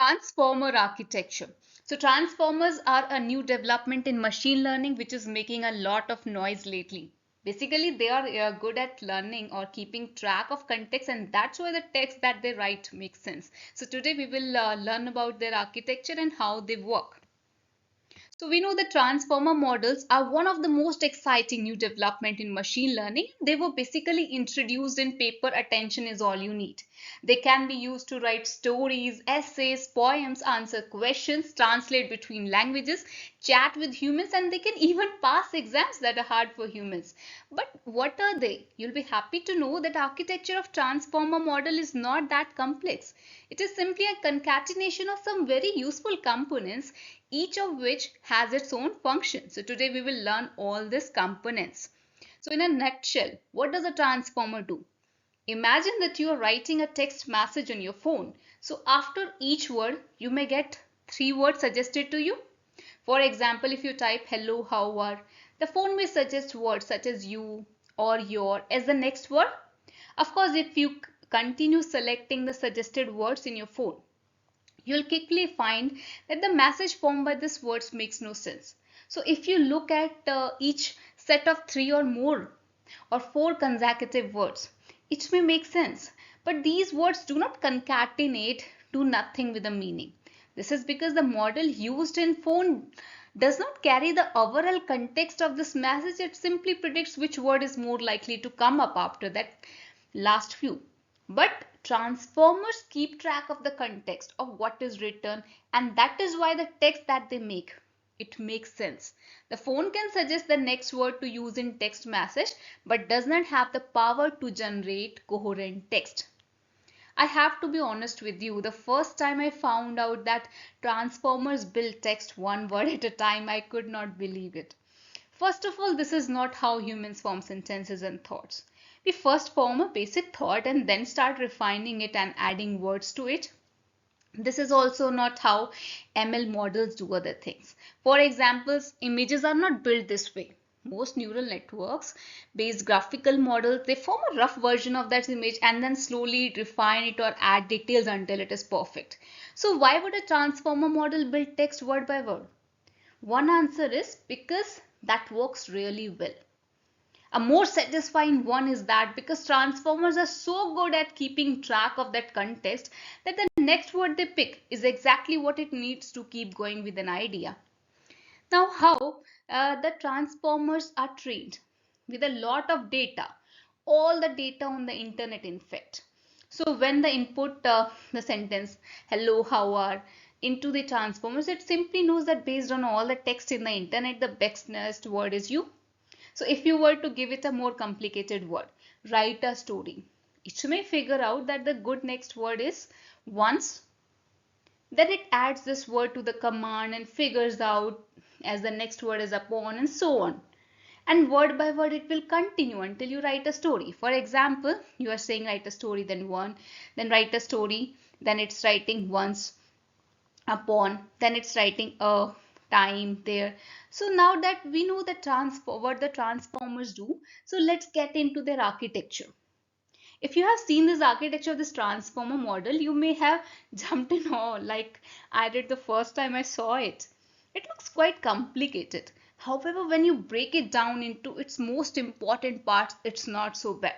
Transformer architecture. So transformers are a new development in machine learning which is making a lot of noise lately. Basically, they are good at learning or keeping track of context, and that's why the text that they write makes sense. So today we will learn about their architecture and how they work. So we know that transformer models are one of the most exciting new development in machine learning. They were basically introduced in paper. Attention is all you need. They can be used to write stories, essays, poems, answer questions, translate between languages, chat with humans, and they can even pass exams that are hard for humans. But what are they? You'll be happy to know that architecture of transformer model is not that complex. It is simply a concatenation of some very useful components, each of which has its own function. So today we will learn all these components. So in a nutshell, what does a transformer do? Imagine that you are writing a text message on your phone. So after each word, you may get three words suggested to you. For example, if you type hello, how are, the phone may suggest words such as you or your as the next word. Of course, if you continue selecting the suggested words in your phone, you'll quickly find that the message formed by these words makes no sense. So if you look at each set of three or more or four consecutive words, it may make sense. But these words do not concatenate to nothing with a meaning. This is because the model used in phone does not carry the overall context of this message. It simply predicts which word is more likely to come up after that last few. But transformers keep track of the context of what is written, and that is why the text that they make, it makes sense. The phone can suggest the next word to use in text message but does not have the power to generate coherent text. I have to be honest with you, the first time I found out that transformers build text one word at a time, I could not believe it. First of all, this is not how humans form sentences and thoughts. We first form a basic thought and then start refining it and adding words to it. This is also not how ML models do other things. For examples, images are not built this way. Most neural networks based graphical models, they form a rough version of that image and then slowly refine it or add details until it is perfect. So why would a transformer model build text word by word? One answer is because that works really well. A more satisfying one is that because transformers are so good at keeping track of that context that the next word they pick is exactly what it needs to keep going with an idea. Now, how the transformers are trained? With a lot of data, all the data on the internet, in fact. So when the input the sentence hello, how are into the transformers, it simply knows that based on all the text in the internet, the best next word is you. So if you were to give it a more complicated word, write a story, it may figure out that the good next word is once. Then it adds this word to the command and figures out as the next word is upon and so on. And word by word it will continue until you write a story. For example, you are saying write a story, then one, then write a story, then it's writing once, upon, then it's writing a time there. So now that we know what the transformers do, so let's get into their architecture. If you have seen this architecture of this transformer model, you may have jumped in awe like I did the first time I saw it. It looks quite complicated. However, when you break it down into its most important parts, it's not so bad.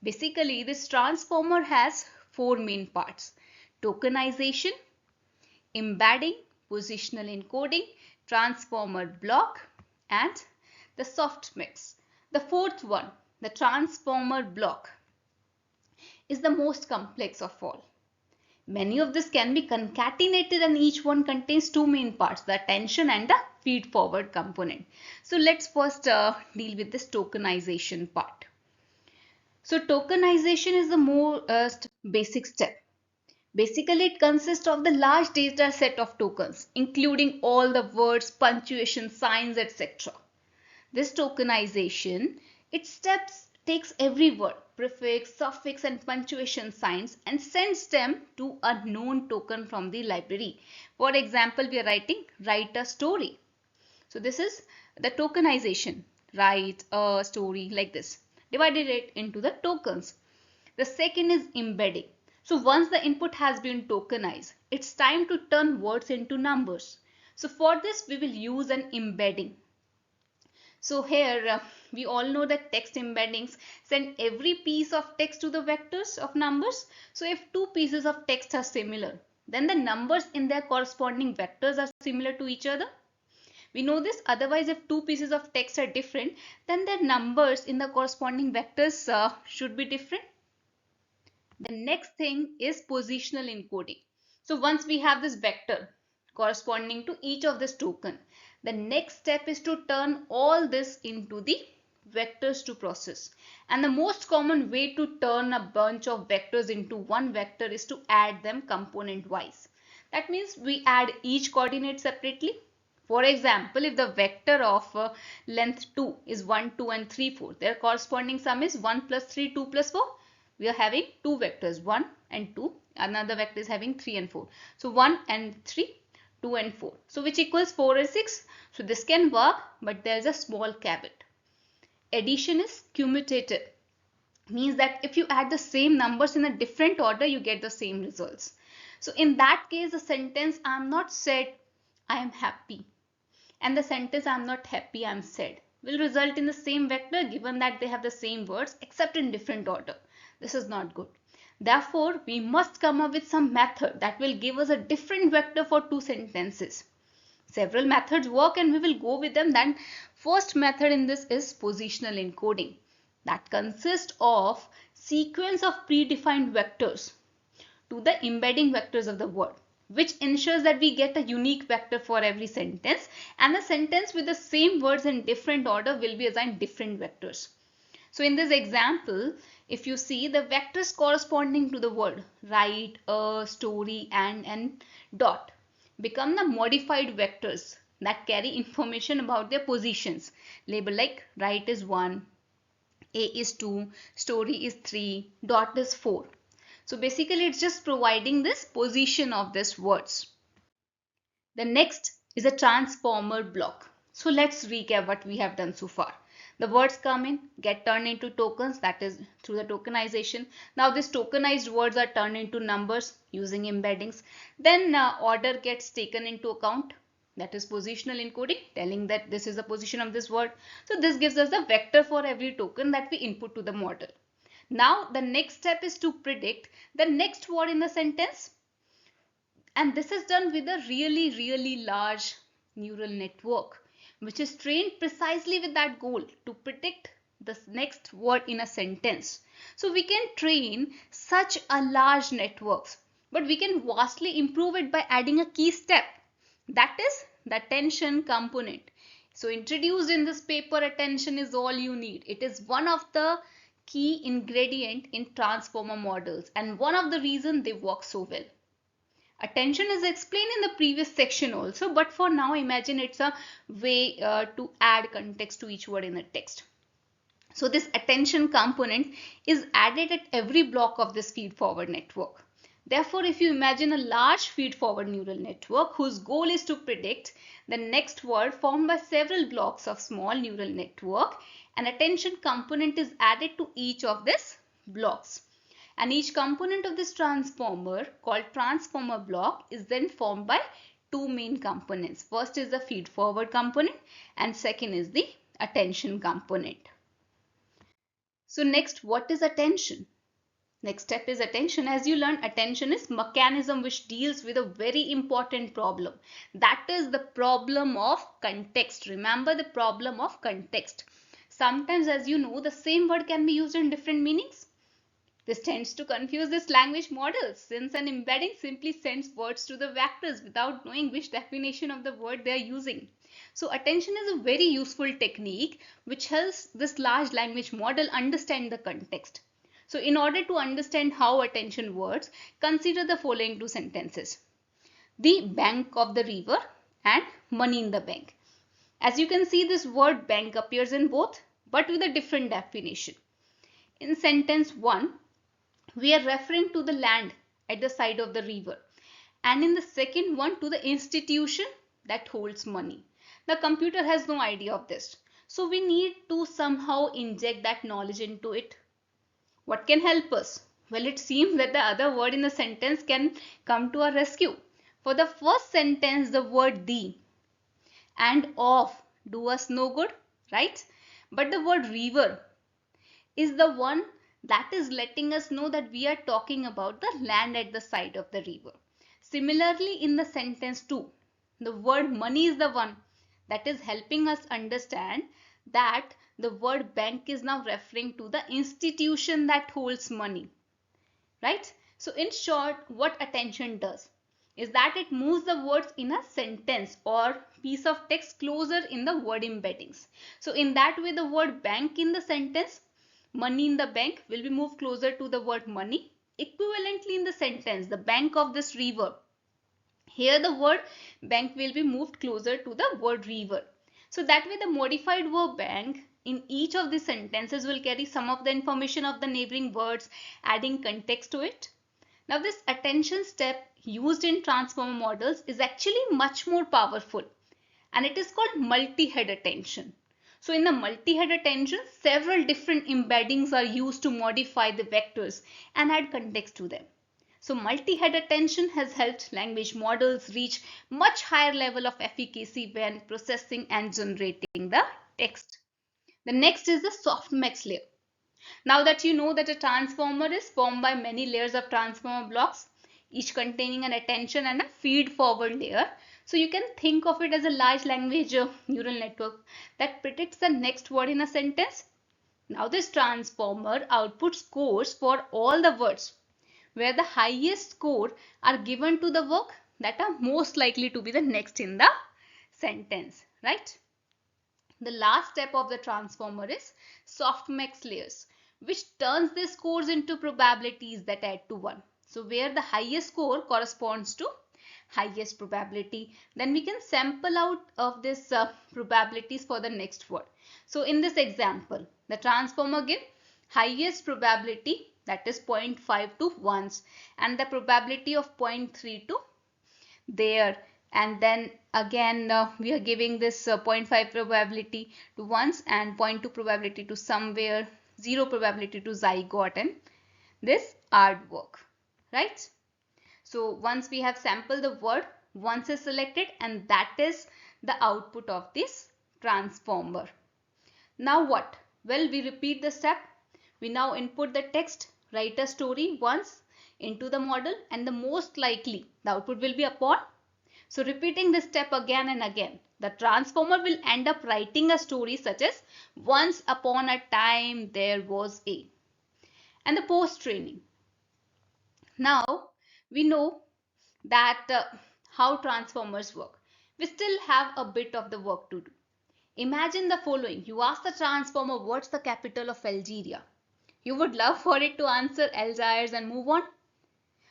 Basically, this transformer has four main parts: tokenization, embedding, positional encoding, transformer block, and the soft mix. The fourth one, the transformer block, is the most complex of all. Many of this can be concatenated and each one contains two main parts, the attention and the feed forward component. So let's first deal with this tokenization part. So tokenization is the most basic step. Basically, it consists of the large data set of tokens, including all the words, punctuation, signs, etc. This tokenization, it takes every word, prefix, suffix, and punctuation signs and sends them to a known token from the library. For example, we are write a story. So this is the tokenization. Write a story like this. Divided it into the tokens. The second is embedding. So once the input has been tokenized, it's time to turn words into numbers. So for this, we will use an embedding. So here we all know that text embeddings send every piece of text to the vectors of numbers. So if two pieces of text are similar, then the numbers in their corresponding vectors are similar to each other. We know this. Otherwise, if two pieces of text are different, then their numbers in the corresponding vectors should be different. The next thing is positional encoding. So once we have this vector corresponding to each of this token, the next step is to turn all this into the vectors to process. And the most common way to turn a bunch of vectors into one vector is to add them component wise. That means we add each coordinate separately. For example, if the vector of length 2 is 1, 2 and 3, 4, their corresponding sum is 1 plus 3, 2 plus 4. We are having two vectors, 1 and 2. Another vector is having 3 and 4. So 1 and 3, 2 and 4. So which equals 4 and 6. So this can work, but there is a small caveat. Addition is commutative. Means that if you add the same numbers in a different order, you get the same results. So in that case, the sentence I am not sad, I am happy, and the sentence I am not happy, I am sad will result in the same vector given that they have the same words except in different order. This is not good. Therefore, we must come up with some method that will give us a different vector for two sentences. Several methods work and we will go with them. Then first method in this is positional encoding. That consists of sequence of predefined vectors to the embedding vectors of the word, which ensures that we get a unique vector for every sentence, and the sentence with the same words in different order will be assigned different vectors. So in this example, if you see the vectors corresponding to the word write, a, story, and dot become the modified vectors that carry information about their positions. Label like write is 1, a is 2, story is 3, dot is 4. So basically it's just providing this position of these words. The next is a transformer block. So let's recap what we have done so far. The words come in, get turned into tokens, that is through the tokenization. Now these tokenized words are turned into numbers using embeddings. Then order gets taken into account, that is positional encoding, telling that this is the position of this word. So this gives us the vector for every token that we input to the model. Now the next step is to predict the next word in the sentence. And this is done with a really large neural network, which is trained precisely with that goal to predict the next word in a sentence. So we can train such a large networks, but we can vastly improve it by adding a key step. That is the attention component. So introduced in this paper, attention is all you need. It is one of the key ingredient in transformer models and one of the reasons they work so well. Attention is explained in the previous section also, but for now imagine it's a way to add context to each word in the text. So this attention component is added at every block of this feed-forward network. Therefore, if you imagine a large feed-forward neural network whose goal is to predict the next word formed by several blocks of small neural network, an attention component is added to each of these blocks. And each component of this transformer called transformer block is then formed by two main components. First is the feed forward component and second is the attention component. So next, what is attention? Next step is attention. As you learn, attention is mechanism which deals with a very important problem. That is the problem of context. Remember the problem of context. Sometimes, as you know, the same word can be used in different meanings. This tends to confuse this language models since an embedding simply sends words to the vectors without knowing which definition of the word they are using. So attention is a very useful technique which helps this large language model understand the context. So in order to understand how attention works, consider the following two sentences. The bank of the river and money in the bank. As you can see, this word bank appears in both but with a different definition. In sentence 1, we are referring to the land at the side of the river, and in the second one to the institution that holds money. The computer has no idea of this, so we need to somehow inject that knowledge into it. What can help us? Well, it seems that the other word in the sentence can come to our rescue. For the first sentence, the word the and of do us no good, right? But the word river is the one that is letting us know that we are talking about the land at the side of the river. Similarly, in the sentence 2, the word money is the one that is helping us understand that the word bank is now referring to the institution that holds money, right? So in short, what attention does is that it moves the words in a sentence or piece of text closer in the word embeddings. So in that way, the word bank in the sentence, money in the bank, will be moved closer to the word money. Equivalently in the sentence, the bank of this river, here the word bank will be moved closer to the word river. So that way the modified verb bank in each of the sentences will carry some of the information of the neighboring words, adding context to it. Now this attention step used in transformer models is actually much more powerful, and it is called multi-head attention. So in the multi-head attention, several different embeddings are used to modify the vectors and add context to them. So multi-head attention has helped language models reach much higher level of efficacy when processing and generating the text. The next is the softmax layer. Now that you know that a transformer is formed by many layers of transformer blocks, each containing an attention and a feed forward layer. So you can think of it as a large language neural network that predicts the next word in a sentence. Now this transformer outputs scores for all the words, where the highest score are given to the words that are most likely to be the next in the sentence, right? The last step of the transformer is softmax layers, which turns the scores into probabilities that add to 1. So where the highest score corresponds to highest probability, then we can sample out of this probabilities for the next word. So in this example, the transformer give highest probability, that is 0.5 to ones, and the probability of 0.3 to there, and then again we are giving this 0.5 probability to ones and zero point 0.2 probability to somewhere, 0 probability to zygote, and this aardvark, right? So once we have sampled the word, once is selected, and that is the output of this transformer. Now what? Well, we repeat the step. We now input the text, write a story once into the model, and the most likely the output will be upon. So repeating this step again and again, the transformer will end up writing a story such as once upon a time there was a. And the post training. Now we know that how transformers work. We still have a bit of the work to do. Imagine the following. You ask the transformer what's the capital of Algeria. You would love for it to answer Algiers and move on.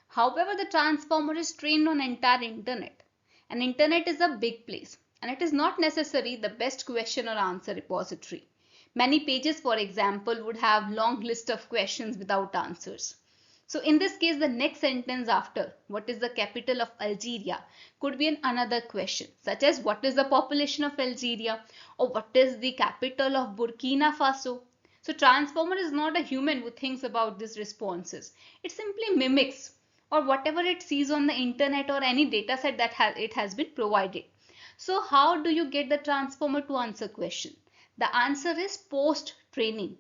However, the transformer is trained on entire internet. And internet is a big place, and it is not necessarily the best question or answer repository. Many pages, for example, would have long list of questions without answers. So in this case, the next sentence after what is the capital of Algeria could be another question, such as what is the population of Algeria, or what is the capital of Burkina Faso. So transformer is not a human who thinks about these responses. It simply mimics or whatever it sees on the internet or any data set that it has been provided. So how do you get the transformer to answer question? The answer is post training.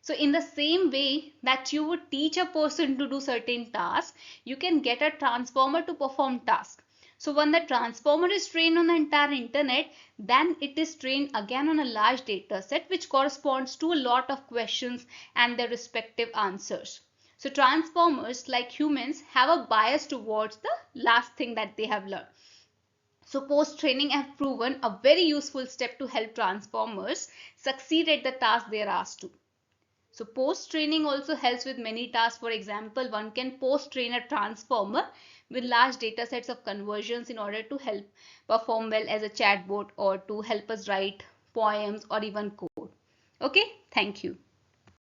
So in the same way that you would teach a person to do certain tasks, you can get a transformer to perform tasks. So when the transformer is trained on the entire internet, then it is trained again on a large data set which corresponds to a lot of questions and their respective answers. So transformers, like humans, have a bias towards the last thing that they have learned. So post-training have proven a very useful step to help transformers succeed at the task they are asked to. So post-training also helps with many tasks. For example, one can post-train a transformer with large data sets of conversions in order to help perform well as a chatbot or to help us write poems or even code. Okay, thank you.